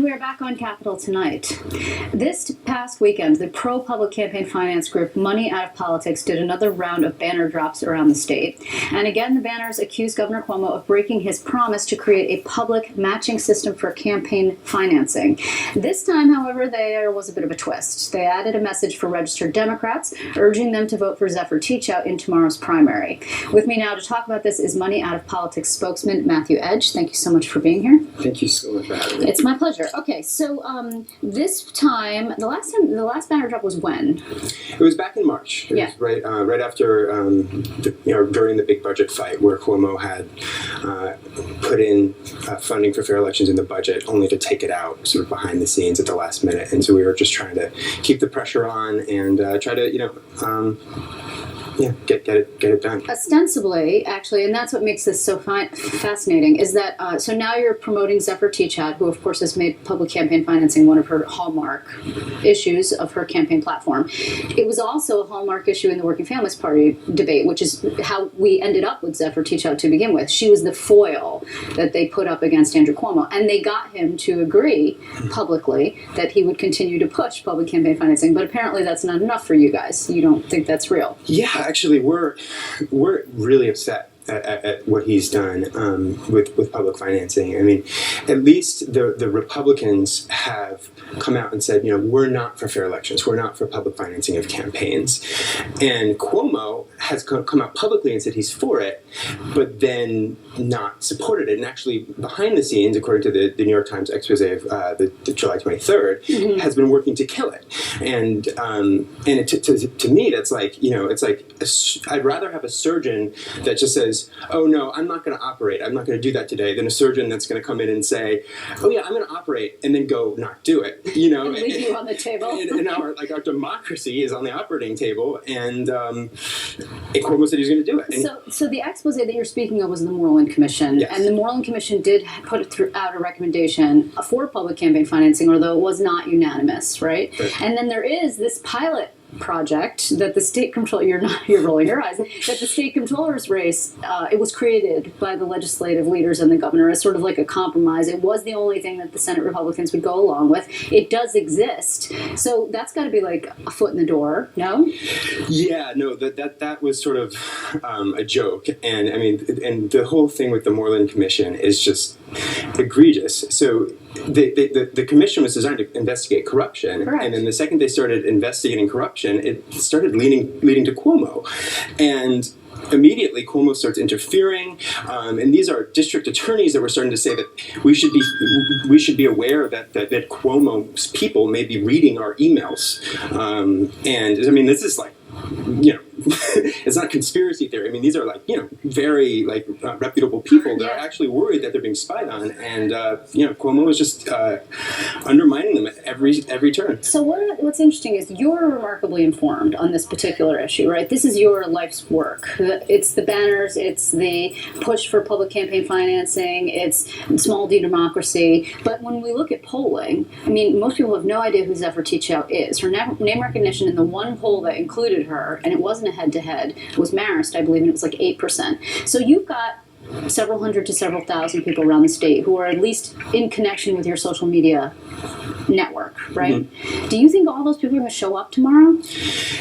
we are back on Capitol Tonight. This past weekend, the pro-public campaign finance group Money Out of Politics did another round of banner drops around the state. And again, the banners accused Governor Cuomo of breaking his promise to create a public matching system for campaign financing. This time, however, there was a bit of a twist. They added a message for registered Democrats, urging them to vote for Zephyr Teachout in tomorrow's primary. With me now to talk about this is Money Out of Politics spokesman Matthew Edge. Thank you so much for being here. Thank you so much for having me. It's my pleasure. Okay, so this time, the last banner drop was when? It was back in March. It was right after during the big budget fight where Cuomo had put in funding for fair elections in the budget, only to take it out sort of behind the scenes at the last minute. And so we were just trying to keep the pressure on and try to get it done. Ostensibly, actually, and that's what makes this so fascinating, is that, so now you're promoting Zephyr Teachout, who of course has made public campaign financing one of her hallmark issues of her campaign platform. It was also a hallmark issue in the Working Families Party debate, which is how we ended up with Zephyr Teachout to begin with. She was the foil that they put up against Andrew Cuomo, and they got him to agree publicly that he would continue to push public campaign financing, but apparently that's not enough for you guys. You don't think that's real? Yeah. Actually, we're really upset at what he's done with public financing. I mean, at least the Republicans have come out and said, we're not for fair elections. We're not for public financing of campaigns. And Cuomo has come out publicly and said he's for it, but then not supported it. And actually, behind the scenes, according to the New York Times expose of the July 23rd, has been working to kill it. And to me, that's like, it's like I'd rather have a surgeon that just says, oh no, I'm not going to operate. I'm not going to do that today, than a surgeon that's going to come in and say, oh yeah, I'm going to operate, and then go not do it. And leave you on the table. and our democracy is on the operating table, and Cuomo said he's going to do it. So the expose that you're speaking of was the Moreland Commission, yes. And the Moreland Commission did put out a recommendation for public campaign financing, although it was not unanimous, right? And then there is this pilot project that the state control, you're rolling your eyes, that the state controller's race, it was created by the legislative leaders and the governor as sort of like a compromise. It was the only thing that the Senate Republicans would go along with. It does exist. So that's got to be like a foot in the door, no? Yeah, no, that was sort of a joke. And I mean, and the whole thing with the Moreland Commission is just egregious. So the commission was designed to investigate corruption. Correct. And then the second they started investigating corruption, it started leading to Cuomo. And immediately Cuomo starts interfering, and these are district attorneys that were starting to say that we should be aware that Cuomo's people may be reading our emails. And I mean, this is like, it's not conspiracy theory. I mean, these are like, very reputable people that are actually worried that they're being spied on, and Cuomo was just undermining them at every turn. So what's interesting is you're remarkably informed on this particular issue, right? This is your life's work. It's the banners, it's the push for public campaign financing, it's small d democracy. But when we look at polling, I mean, most people have no idea who Zephyr Teachout is. Her name recognition in the one poll that included her, and it wasn't a head-to-head, was Marist, I believe, and it was like 8%. So you've got several hundred to several thousand people around the state who are at least in connection with your social media network, right? Mm-hmm. Do you think all those people are going to show up tomorrow?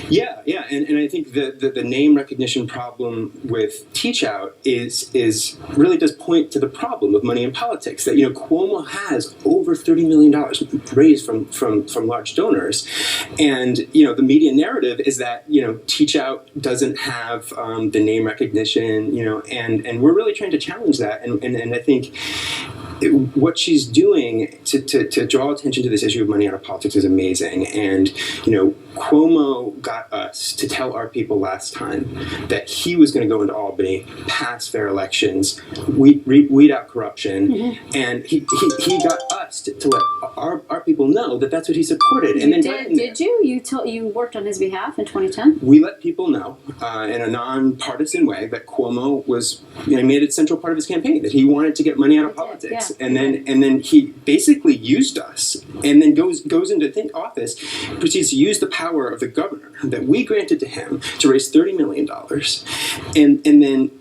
Yeah, and I think the name recognition problem with Teachout is really does point to the problem of money in politics. That Cuomo has over $30 million raised from large donors, and the media narrative is that Teachout doesn't have the name recognition, and we're really trying to challenge that, and I think what she's doing to draw attention to this issue of money out of politics is amazing. And Cuomo got us to tell our people last time that he was going to go into Albany, pass fair elections, weed out corruption, and he got us to let our people know that that's what he supported. And then did you? You worked on his behalf in 2010? We let people know in a nonpartisan way that Cuomo was made it a central part of his campaign, that he wanted to get money out of politics. Yeah. And then he basically used us, and then goes into office, proceeds to use the power of the governor that we granted to him to raise $30 million, and then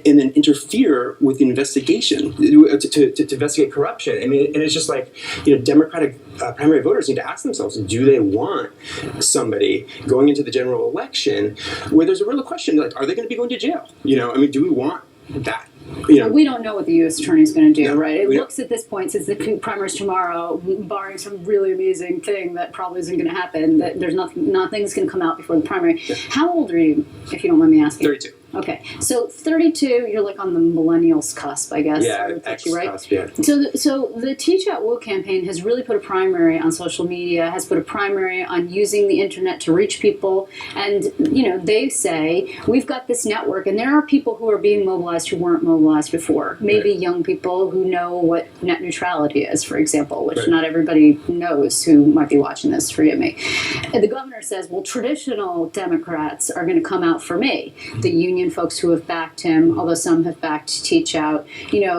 and then interfere with the investigation to investigate corruption. I mean, and it's just like, Democratic primary voters need to ask themselves, do they want somebody going into the general election where there's a real question, like, are they going to be going to jail? I mean, do we want that? We don't know what the U.S. Attorney is going to do, No, right? It we looks at this point, since the primaries tomorrow, barring some really amazing thing that probably isn't going to happen, that there's nothing's going to come out before the primary. Yeah. How old are you, if you don't mind me asking? 32. Okay, so 32, you're like on the millennials cusp, I guess. Yeah, I would put you, right? cusp, yeah. So the Teach Out Will campaign has really put a primary on social media, has put a primary on using the internet to reach people, and they say we've got this network, and there are people who are being mobilized who weren't mobilized before. Maybe Right. young people who know what net neutrality is, for example, which Right. not everybody knows who might be watching this. Forgive me. And the governor says, well, traditional Democrats are going to come out for me. The union folks who have backed him, although some have backed Teach Out,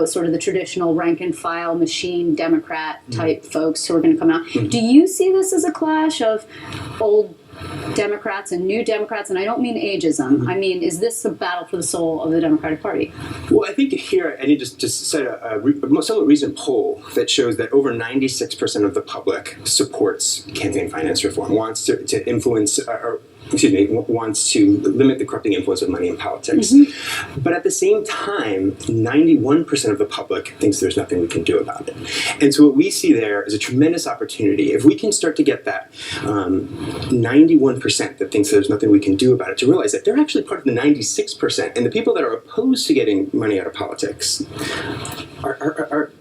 sort of the traditional rank and file machine Democrat type folks who are going to come out. Do you see this as a clash of old Democrats and new Democrats? And I don't mean ageism. I mean, is this a battle for the soul of the Democratic Party? Well, I think here I need to just cite a somewhat recent poll that shows that over 96% of the public supports campaign finance reform, wants to influence wants to limit the corrupting influence of money in politics. But at the same time, 91% of the public thinks there's nothing we can do about it. And so what we see there is a tremendous opportunity. If we can start to get that 91% that thinks there's nothing we can do about it, to realize that they're actually part of the 96%. And the people that are opposed to getting money out of politics are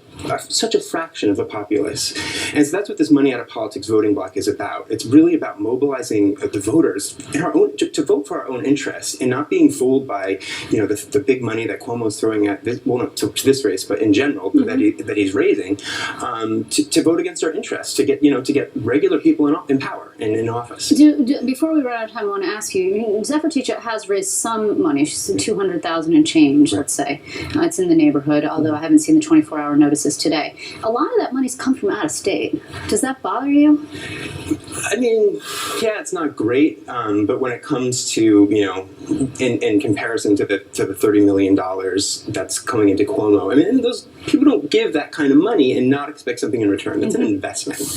such a fraction of the populace. And so that's what this money out of politics voting block is about. It's really about mobilizing the voters in our own, to vote for our own interests and not being fooled by the big money that Cuomo's throwing at this, well, not to this race, but in general that he's raising, to vote against our interests, to get regular people in power and in office. Before we run out of time, I want to ask you, Zephyr Teacher has raised some money. She's $200,000 and change, let's say. It's in the neighborhood, although I haven't seen the 24-hour notices today. A lot of that money's come from out of state. Does that bother you? I mean, yeah, it's not great, but when it comes to in comparison to the $30 million that's coming into Cuomo, I mean, those people don't give that kind of money and not expect something in return. That's an investment,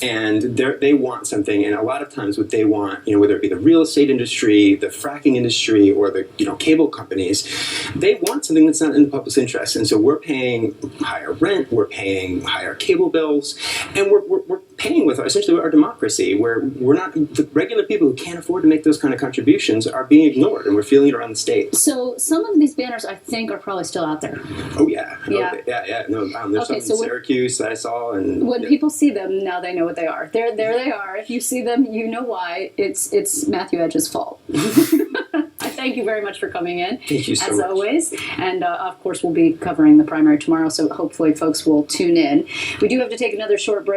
and they want something. And a lot of times, what they want, whether it be the real estate industry, the fracking industry, or the cable companies, they want something that's not in the public's interest. And so we're paying higher rent, we're paying higher cable bills, and we're paying with essentially our democracy, where we're not, the regular people who can't afford to make those kind of contributions are being ignored, and we're feeling it around the state. So some of these banners, I think, are probably still out there. Oh yeah, yeah. No, there's some in Syracuse that I saw, and when people see them, now they know what they are. There they are. If you see them, you know why. It's Matthew Edge's fault. I thank you very much for coming in. Thank you so much. As always. And of course, we'll be covering the primary tomorrow, so hopefully folks will tune in. We do have to take another short break.